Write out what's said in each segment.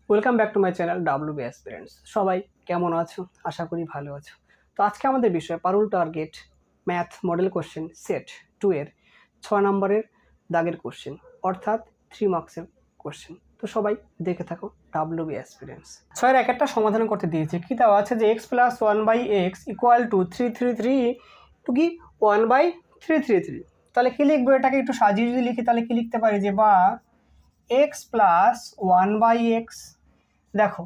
Welcome back to my channel WB aspirants. সবাই কেমন আছো? আশা করি ভালো আছো। তো আজকে আমাদের বিষয় Parul target math model question set 2 এর 6 নম্বরের দাগের কোশ্চেন, অর্থাৎ 3 মার্কসের কোশ্চেন। তো সবাই দেখে থাকো ডাব্লিউবি অ্যাসপিরেন্টস। 6 এর একটা সমাধান করতে দিয়েছে। কি দেওয়া আছে যে x plus 1/x equal to 333 টু কি 1/333। তাহলে কি লিখবো? এটাকে একটু সাজিয়ে যদি লিখি তাহলে কি লিখতে পারি যে বা x প্লাস 1/x, দেখো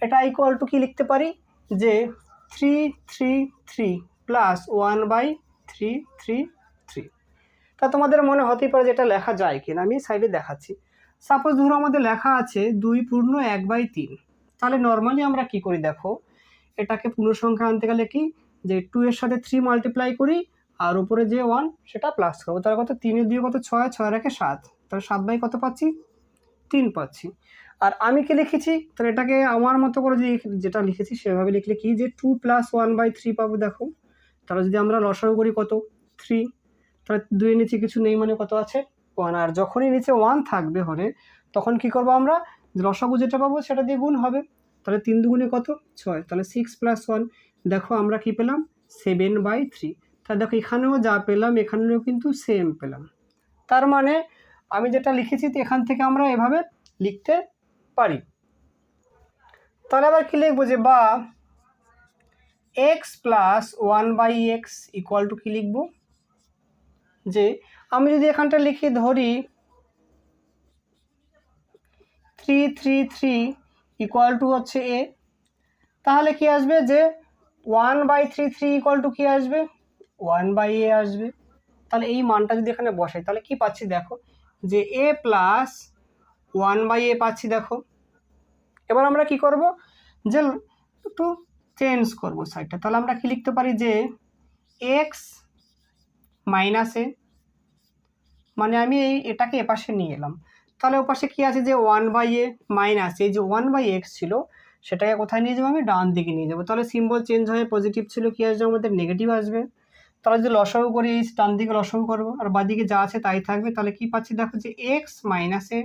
এটা ইকুয়াল টু কি লিখতে পারি যে 333 প্লাস 1/333। তা তোমাদের মনে হতেই পারে যে এটা লেখা যায় কিনা, আমি সাইডে দেখাচ্ছি। সাপোজ ধরো আমাদের লেখা আছে 2 পূর্ণ 1/3। তাহলে নর্মালি আমরা কি করি দেখো, এটাকে পূর্ণ সংখ্যা আনতে গেলে কি যে 2 এর সাথে 3 মাল্টিপ্লাই করি আর উপরে যে 1 সেটা প্লাস করবো। তাহলে কত 3 এর 2 কত 6, 6 এর 7, তাহলে 7 কত পাচ্ছি 3 পাচ্ছি। আর আমি কি লিখেছি তাহলে এটাকে আমার মতো করে যেটা লিখেছি সেভাবে লিখলে কি যে 2 প্লাস 1/3 পাবো। দেখো তাহলে যদি আমরা লসাগু করি কত 3, তাহলে 2 এর নিচে কিছু নেই মানে কত আছে 1। আর যখনই নিচে 1 থাকবে হরে তখন কি করব আমরা লসাগু যেটা পাবো সেটা দিয়ে গুণ হবে। তাহলে 3 দুগুণে কত 6, তাহলে 6 প্লাস 1 দেখো আমরা কি পেলাম 7/3। তাহলে দেখো এখানেও যা পেলাম এখানেও কিন্তু সেম পেলাম। তার মানে আমি যেটা লিখেছি এখান থেকে আমরা এভাবে লিখতে পারি। তাহলে আবার কি লিখবো যে বা x plus 1/x equal two কি লিখবো যে আমি যদি এখানটা লিখি ধরি 333 ইকুয়াল টু হচ্ছে a, তাহলে কি আসবে যে 1/33 ইকুয়াল টু কি আসবে 1/a আসবে। তাহলে এই মানটা যদি এখানে বসাই তাহলে কি পাচ্ছি দেখো যে a প্লাস 1/a পাচ্ছি। দেখো এবার আমরা কি করব যে একটু চেঞ্জ করব সাইডটা। তাহলে আমরা কি লিখতে পারি যে x মাইনাস a, মানে আমি এটাকে এপাশে নিয়ে এলাম। তাহলে ওপাশে কি আছে যে 1/a মাইনাস এই যে 1/x ছিল সেটাকে কোথায় নিয়ে যাবো আমি ডান দিকে নিয়ে যাবো। তাহলে সিম্বল চেঞ্জ হয়ে পজিটিভ ছিল কি আসবে আমাদের নেগেটিভ আসবে। তাহলে যদি লসাগু করি এই ডান দিকে লসাগু করবো আর বাদিকে যা আছে তাই থাকবে। তাহলে কি পাচ্ছি দেখো যে x minus a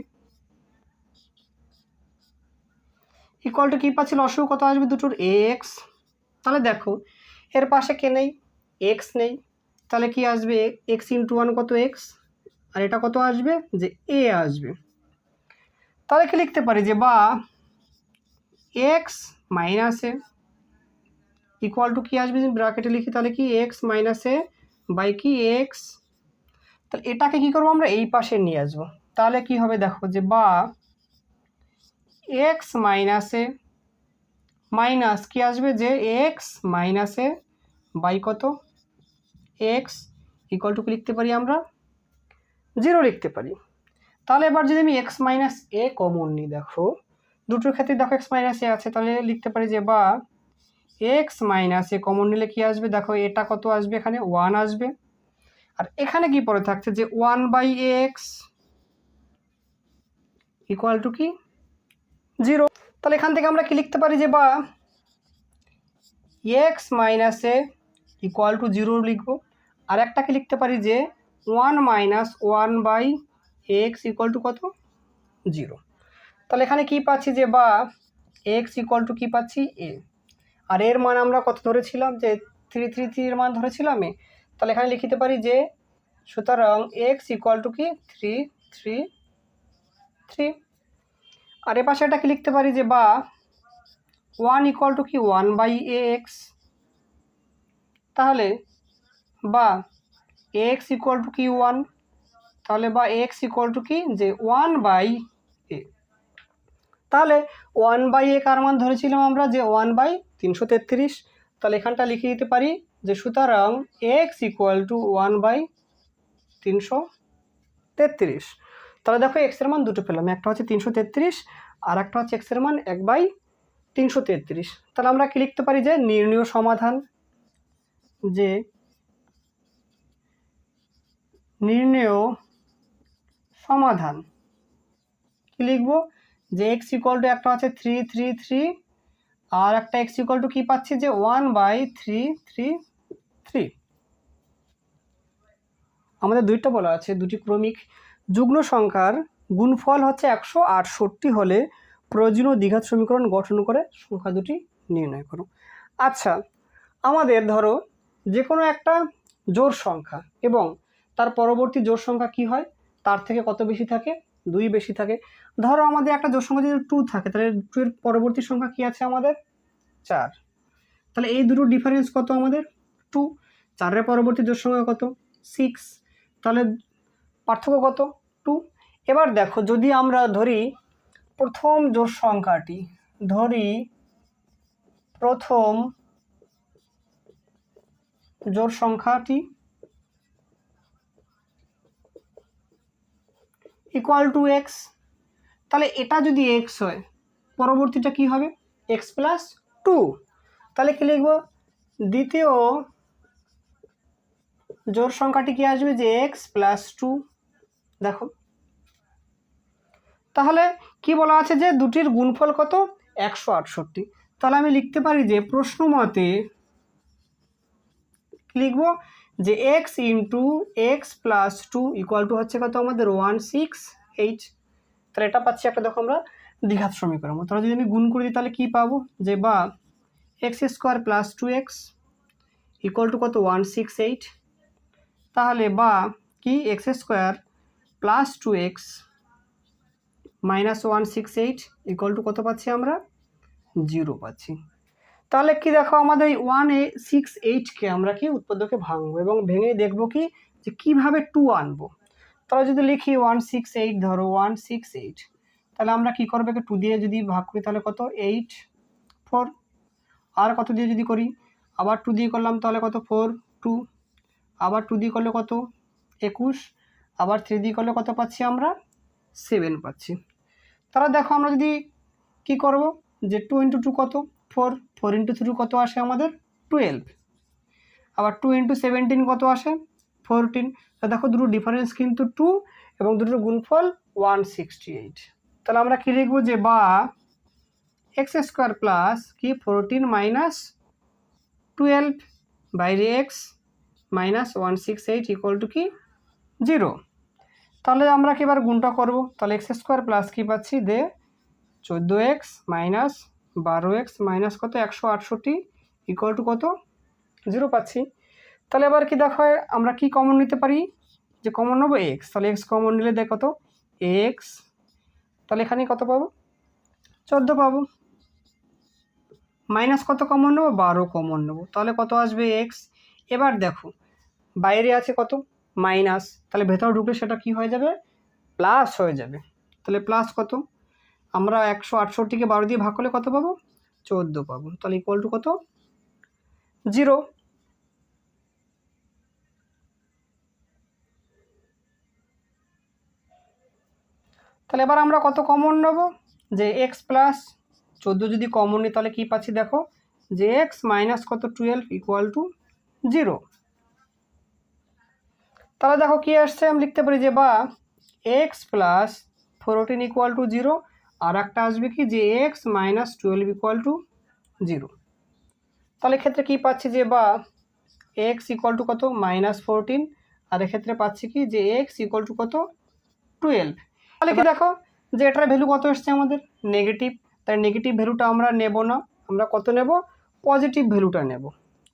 equal to কি পাচ্ছি লসাগু কত আসবে দুটোর x। তাহলে দেখো এর পাশে কে নেই x নেই, তাহলে কি আসবে x ইন্টু 1 কত x আর এটা কত আসবে যে a আসবে। তাহলে কি লিখতে পারি যে বা x minus a equal to কি আসবে যদি ব্র্যাকেটে লিখি তাহলে কি x মাইনাস a বাই কি x। তাহলে এটাকে কি করবো আমরা এই পাশে নিয়ে আসবো। তাহলে কি হবে দেখো যে বা x মাইনাস a মাইনাস কি আসবে যে x মাইনাস a বাই কত x ইকুয়াল টু কি লিখতে পারি আমরা 0 লিখতে পারি। তাহলে এবার যদি আমি x মাইনাস a কমন নিই, দেখো দুটোর ক্ষেত্রে দেখো x মাইনাস a আছে, তাহলে লিখতে পারি যে বা x মাইনাস a কমন নিলে কি আসবে দেখো এটা কত আসবে এখানে 1 আসবে। আর এখানে কি পড়ে থাকছে যে 1/x ইকুয়াল টু কি 0। তাহলে এখান থেকে আমরা কি লিখতে পারি যে বা x minus a equal to 0 লিখবো। আর একটা কি লিখতে পারি যে 1 মাইনাস 1/x ইকুয়াল টু কত 0। তাহলে এখানে কি পাচ্ছি যে বা x ইকুয়াল টু কি পাচ্ছি a, আর এর মান আমরা কত ধরেছিলাম যে 333 এর মান ধরেছিলাম এ। তাহলে এখানে লিখতে পারি যে সুতরাং x ইকুয়াল টু কি 333। আর এ পাশে এটা কি লিখতে পারি যে বা 1 ইকুয়াল টু কি 1/ax, তাহলে বা x ইকুয়াল টু কি 1, তাহলে বা x ইকুয়াল টু কি যে 1/a। তাহলে 1/a কার মান ধরেছিলাম আমরা যে 1/333। তাহলে এখানটা লিখে দিতে পারি যে সুতরাং x ইকুয়াল টু 1/333। তাহলে দেখো x এর মান দুটো পেলাম, একটা হচ্ছে 333 আর একটা হচ্ছে x এর মান 1/333। তাহলে আমরা কি লিখতে পারি যে নির্ণয় সমাধান, যে নির্ণয় সমাধান কি লিখবো যে x ইকুয়াল টু একটা আছে 333 আর একটা x ইকুয়াল টু কি পাচ্ছি যে 1/333। আমাদের দুইটা বলা আছে দুটি ক্রমিক যুগ্ম সংখ্যার গুণফল হচ্ছে 168 হলে প্রয়োজনীয় দ্বিঘাত সমীকরণ গঠন করে সংখ্যা দুটি নির্ণয় করো। আচ্ছা, আমাদের ধরো যে কোনো একটা জোড় সংখ্যা এবং তার পরবর্তী জোড় সংখ্যা কি হয়, তার থেকে কত বেশি থাকে, 2 বেশি থাকে। ধরো আমাদের একটা জোড় সংখ্যা যদি 2 থাকে, তাহলে 2 এর পরবর্তী সংখ্যা কি আছে আমাদের 4। তাহলে এই দুটো ডিফারেন্স কত আমাদের 2। 4 এর পরবর্তী জোড় সংখ্যা কত 6, তাহলে পার্থক্য কত 2। এবার দেখো যদি আমরা ধরি প্রথম জোড় সংখ্যাটি, ইকুয়াল টু এক্স, তাহলে এটা যদি এক্স হয় পরবর্তীটা কি হবে এক্স প্লাস 2। তাহলে কি লিখবো, দ্বিতীয় জোড় সংখ্যাটি কি আসবে যে এক্স প্লাস 2। দেখো তাহলে কি বলা আছে যে দুটির গুণফল কত 168। তাহলে আমি লিখতে পারি যে প্রশ্ন মতে লিখবো যে x into X plus 2 equal to হচ্ছে কত আমাদের 168। তাহলে এটা পাচ্ছি একটা, দেখো আমরা দ্বিঘাত সমীকরণ। তাহলে যদি আমি গুণ করে দিই তাহলে কি পাবো যে বা x square plus 2x equal to কত 168। তাহলে বা কি x square plus 2x minus 168 equal to কত পাচ্ছি আমরা 0 পাচ্ছি। তাহলে কি দেখো আমাদের এই 168কে আমরা কি উৎপাদকে ভাঙবো এবং ভেঙে দেখবো কি যে কিভাবে 2 আনবো। তাহলে যদি লিখি 168, ধরো 168, তাহলে আমরা কি করবো, 2 দিয়ে যদি ভাগ করি তাহলে কত 8 4, আর কত দিয়ে যদি করি আবার 2 দিয়ে করলাম তাহলে কত 4 2, আবার 2 দিয়ে করলে কত 21, আবার 3 দিয়ে করলে কত পাচ্ছি আমরা 7 পাচ্ছি। তাহলে দেখো আমরা যদি কি করব যে 2 ইন্টু 2 কত 4, 4 ইন্টু 3 কত আসে আমাদের 12, আবার 2 ইন্টু 17 কত আসে 14। তা দেখো দুটো ডিফারেন্স কিন্তু 2 এবং দুটোর গুণফল 168। তাহলে আমরা কি লিখবো যে বা এক্স স্কোয়ার প্লাস কি 14 মাইনাস 12 বাইরে এক্স মাইনাস 168 ইকুয়াল টু কি 0। তাহলে আমরা কি এবার গুণটা করব, তাহলে এক্স স্কোয়ার প্লাস কি পাচ্ছি দে 14x মাইনাস 12x মাইনাস কত 168 ইকুয়াল টু কত 0 পাচ্ছি। তাহলে এবার কি দেখো আমরা কি কমন নিতে পারি, যে কমন নেবো এক্স, তাহলে এক্স কমন নিলে দেখ কত এক্স, তাহলে এখানে কত পাবো 14 পাবো, মাইনাস কত কমন নেবো 12 কমন নেবো, তাহলে কত আসবে এক্স। এবার দেখো বাইরে আছে কত মাইনাস, তাহলে ভেতরে ঢুকলে সেটা কি হয়ে যাবে প্লাস হয়ে যাবে। তাহলে প্লাস কত আমরা 168কে 12 দিয়ে ভাগ করলে কত পাবো 14 পাবো, তাহলে ইকুয়াল টু কত 0। তাহলে এবার আমরা কত কমন নেব যে এক্স প্লাস 14 যদি কমন নিই তাহলে কি পাচ্ছি দেখো যে এক্স মাইনাস কত 12 ইকুয়াল টু 0। তাহলে দেখো কি আসছে, আমি লিখতে পারি যে বা এক্স প্লাস 14 ইকুয়াল টু 0, আর একটা আসবে কি যে এক্স মাইনাস 12 ইকুয়াল টু 0। তাহলে এক্ষেত্রে কি পাচ্ছি যে বা এক্স ইকুয়াল টু কত মাইনাস 14, আর এক্ষেত্রে পাচ্ছি কি যে এক্স ইকুয়াল টু কত 12। তাহলে কি দেখো যে এটার ভ্যালু কত এসছে আমাদের নেগেটিভ, তাই নেগেটিভ ভ্যালুটা আমরা নেব না, আমরা কত নেব পজিটিভ ভ্যালুটা নেব।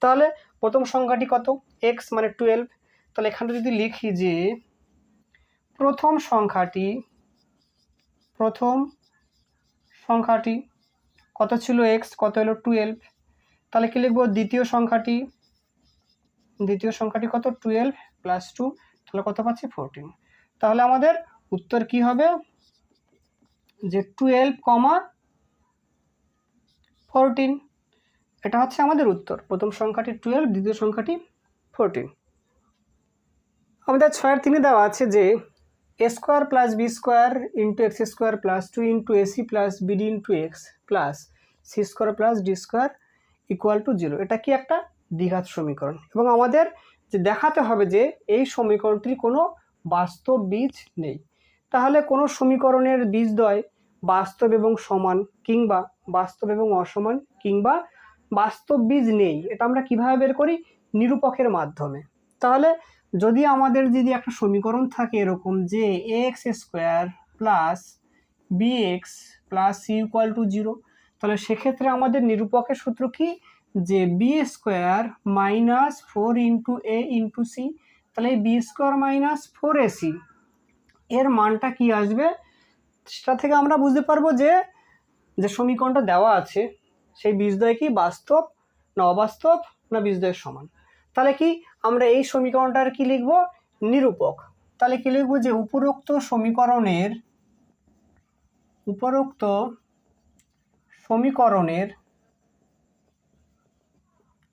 তাহলে প্রথম সংখ্যাটি কত এক্স মানে 12, তাহলে এখানে যদি লিখি যে প্রথম সংখ্যাটি কত ছিল এক্স, কত হলো 12, তাহলে কি লিখবো দ্বিতীয় সংখ্যাটি কত 12 প্লাস 2, তাহলে কত পাচ্ছি 14। তাহলে আমাদের উত্তর কি হবে যে 12, 14, এটা হচ্ছে আমাদের উত্তর। প্রথম সংখ্যাটি 12, দ্বিতীয় সংখ্যাটি 14। আমাদের 6-3 দেওয়া আছে যে A square plus B square into X square plus 2 into AC plus BD into X plus C square plus D square equal to 0। এটা কি একটা দ্বিঘাত সমীকরণ এবং আমাদের যে দেখাতে হবে যে এই সমীকরণটির কোনো বাস্তব বীজ নেই। তাহলে কোনো সমীকরণের বীজদ্বয় বাস্তব এবং সমান কিংবা বাস্তব এবং অসমান কিংবা বাস্তব বীজ নেই, এটা আমরা কিভাবে বের করি নিরূপকের মাধ্যমে। তাহলে যদি আমাদের যদি একটা সমীকরণ থাকে এরকম যে x square plus b x plus c equal to 0। তাহলে সেক্ষেত্রে আমাদের নিরূপকের সূত্র কি, যে b square minus 4 into a into c. তাহলে এই বি স্কোয়ার মাইনাস 4ac এর মানটা কি আসবে, সেটা থেকে আমরা বুঝতে পারবো যে যে সমীকরণটা দেওয়া আছে সেই বীজদ্বয় কি বাস্তব না অবাস্তব না বীজদ্বয়ের সমান। তাহলে কি আমরা এই সমীকরণটার কি লিখব, নিরূপক। তাহলে কি লিখব, যে উপরোক্ত সমীকরণের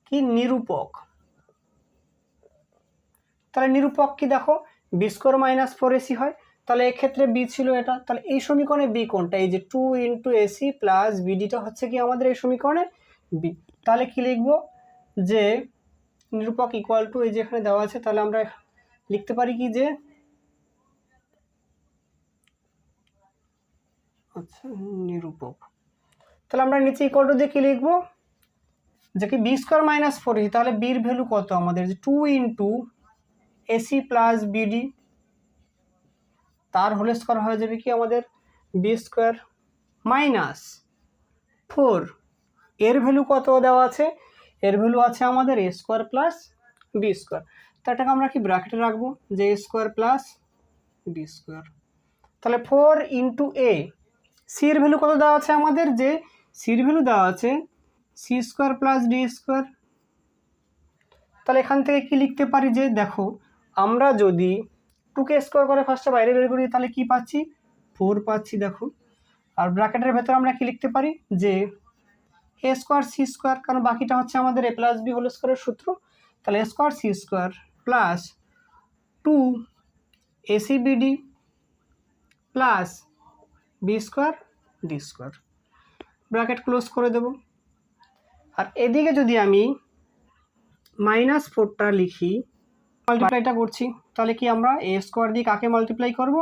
কি নিরূপক। তাহলে নিরূপক কি দেখো, বি স্কোয়ার মাইনাস 4ac হয়। তাহলে এক্ষেত্রে বি ছিল এটা, তাহলে এই সমীকরণে বি কোনটা, এই যে 2 ইন্টু এসি প্লাস বিডিটা হচ্ছে কি আমাদের এই সমীকরণে বি। তাহলে কি লিখব, যে নিরূপক ইকুয়াল টু এই যে এখানে দেওয়া আছে, তাহলে আমরা লিখতে পারি কি, যে আচ্ছা নিরূপক। তাহলে আমরা নিচে ইকুয়াল টু দিয়ে কি লিখবো, যে কি বি স্কোয়ার মাইনাস 4ac, তাহলে বির ভ্যালু কত আমাদের, যে 2 ইন্টু এসি প্লাস বিডি, তার হোল স্কোয়ার হয়ে যাবে কি আমাদের বি স্কোয়ার মাইনাস 4, এর ভ্যালু কত দেওয়া আছে, এর ভ্যালু আছে আমাদের এ স্কোয়ার প্লাস বি স্কোয়ার। তো এটাকে আমরা কি ব্র্যাকেটে রাখবো, যে A square plus B square. তাহলে 4 ইন্টু এ, সির ভ্যালু কত দেওয়া আছে আমাদের, যে সির ভ্যালু দেওয়া আছে c square plus D square. তাহলে এখান থেকে কি লিখতে পারি, যে দেখো আমরা যদি 2কে স্কোয়ার করে ফার্স্টে বাইরে বের করি তাহলে কি পাচ্ছি, 4 পাচ্ছি দেখো। আর ব্র্যাকেটের ভেতরে আমরা কি লিখতে পারি, যে এ স্কোয়ার সি স্কোয়ার, কারণ বাকিটা হচ্ছে আমাদের এ প্লাস বি হোল স্কোয়ারের সূত্র। তাহলে A square C square plus 2 AC BD plus B square D square, bracket close করে দেব। আর এদিকে যদি আমি মাইনাস 4টা লিখি, মাল্টিপ্লাইটা করছি, তাহলে কি আমরা এ স্কোয়ার দিয়ে কাকে মাল্টিপ্লাই করব,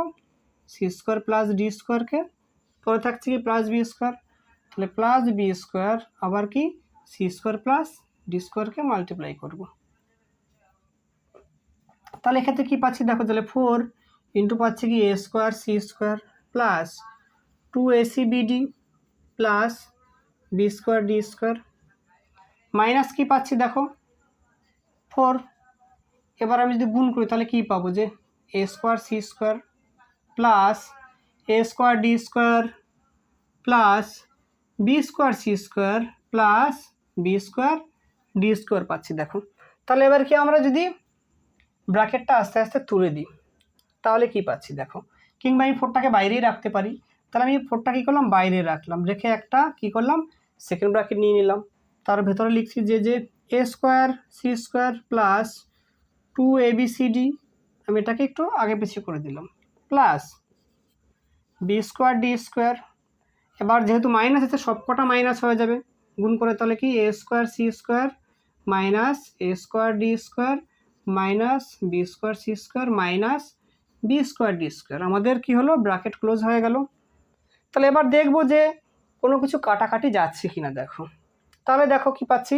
সি স্কোয়ার প্লাস ডি স্কোয়ারকে, পরে থাকছে কি প্লাস বি স্কোয়ার। তাহলে প্লাস বি স্কোয়ার আবার কি সি স্কোয়ার প্লাস ডি স্কোয়ারকে মাল্টিপ্লাই করব। তাহলে এক্ষেত্রে কি পাচ্ছি দেখো, তাহলে 4 ইন্টু পাচ্ছি কি A square C square plus 2 AC BD plus B square D square, minus কি পাচ্ছি দেখো 4। এবার আমি যদি গুণ করি তাহলে কি পাবো, যে A square C square plus A square D square plus B square C square plus B square D square পাচ্ছি দেখো। তাহলে এবার কি আমরা যদি ব্র্যাকেটটা আস্তে আস্তে তুলে দিই তাহলে কি পাচ্ছি দেখো, কিংবা আমি 4টাকে বাইরেই রাখতে পারি। তাহলে আমি 4টা কী করলাম, বাইরে রাখলাম, রেখে একটা কি করলাম সেকেন্ড ব্র্যাকেট নিয়ে নিলাম। তার ভেতরে লিখছি যে A square C square plus 2 ABCD, আমি এটাকে একটু আগে পিছিয়ে করে দিলাম, plus B square D square. এবার যেহেতু মাইনাস আছে সব কটা মাইনাস হয়ে যাবে, গুণ করে তাহলে কি A square C square minus A square D square minus B square C square minus B square D square, আমাদের কি হলো ব্র্যাকেট ক্লোজ হয়ে গেল। তাহলে এবার দেখবো যে কোনো কিছু কাটাকাটি যাচ্ছে কিনা দেখো। তাহলে দেখো কি পাচ্ছি,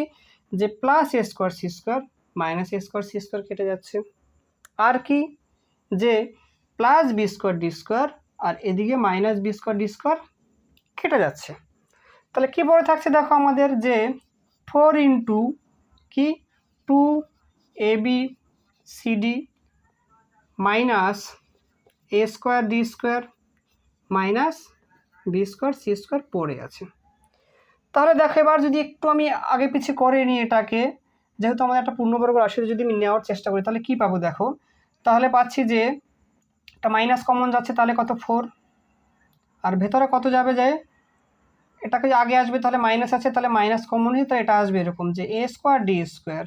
যে plus A square C square minus A square C square কেটে যাচ্ছে, আর কি যে plus B square D square আর এদিকে minus B square D square কেটে যাচ্ছে। তাহলে কি পড়ে থাকছে দেখো আমাদের, যে 4 ইন্টু কি 2 ABCD minus A square D square minus B square C square পড়ে আছে। তাহলে দেখো এবার যদি একটু আমি আগে পিছিয়ে করে নিই এটাকে, যেহেতু আমাদের একটা পূর্ণবর্গ রাশি যদি আমি নেওয়ার চেষ্টা করি তাহলে কি পাবো দেখো, তাহলে পাচ্ছি যে একটা মাইনাস কমন যাচ্ছে, তাহলে কত 4, আর ভেতরে কত যাবে, যায় এটাকে আগে আসবে, তাহলে মাইনাস আছে তাহলে মাইনাস কমন হয়ে তো এটা আসবে এরকম, যে এ স্কোয়ার ডি স্কোয়ার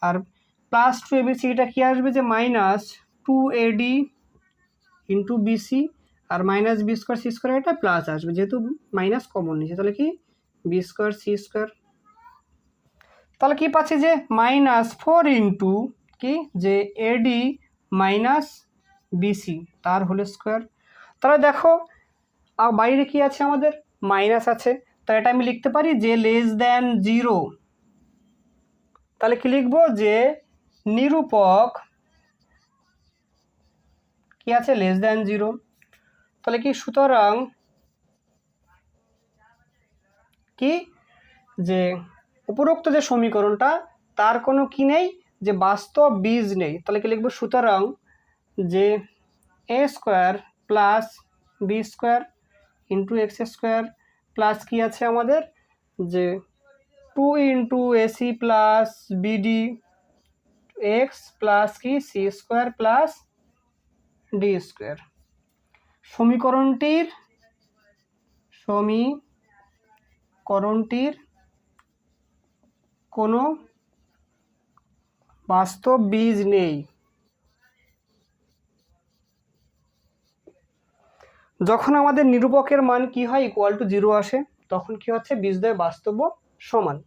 আর প্লাস 2 ABC, এটা কি আসবে, যে মাইনাস 2 AD ইন্টু বিসি আর minus B square C square, এটা প্লাস আসবে যেহেতু মাইনাস কমন নিয়েছে, তাহলে কি বি স্কোয়ার সি স্কোয়ার। তাহলে কি পাচ্ছি, যে মাইনাস 4 ইন্টু কি যে এডি মাইনাস বিসি তার হোল স্কোয়ার। তাহলে দেখো আর বাইরে কি আছে আমাদের মাইনাস আছে, তাহলে এটা আমি লিখতে পারি যে লেস দ্যান 0। তাহলে কি লিখবো, যে নিরূপক কি আছে লেস দ্যান 0। তাহলে কি সুতরাং কি, যে উপরোক্ত যে সমীকরণটা তার কোনো কি নেই, যে বাস্তব বীজ নেই। তাহলে কি লিখব, সুতরাং যে A square plus B square into X square plus কি আছে আমাদের, যে 2 into AC plus BD X plus কি C square plus D square. সমীকরণটির কোনো বাস্তব বীজ নেই। যখন আমাদের নিরূপকের মান কি হয়, ইকুয়াল টু 0 আসে, তখন কি হচ্ছে, বীজদ্বয় বাস্তব ও সমান।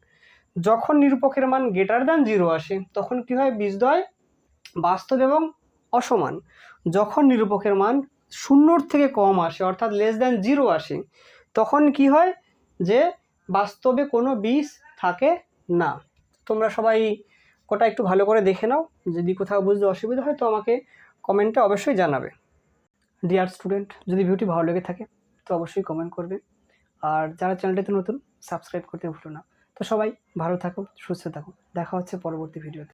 যখন নিরূপকের মান গ্রেটার দ্যান 0 আসে, তখন কি হয়, বীজদ্বয় বাস্তব এবং অসমান। যখন নিরূপকের মান 0 থেকে কম আসে, অর্থাৎ লেস দ্যান 0 আসে, তখন কি হয়, যে বাস্তবে কোনো বীজ থাকে না। তোমরা সবাই ওটা একটু ভালো করে দেখে নাও। যদি কোথাও বুঝতে অসুবিধা হয় তো আমাকে কমেন্টে অবশ্যই জানাবে। ডিয়ার স্টুডেন্ট, যদি ভিডিওটি ভালো লেগে থাকে তো অবশ্যই কমেন্ট করবে, আর যারা চ্যানেলটিতে নতুন সাবস্ক্রাইব করতে ভুলো না। তো সবাই ভালো থাকো, সুস্থ থাকো, দেখা হচ্ছে পরবর্তী ভিডিওতে।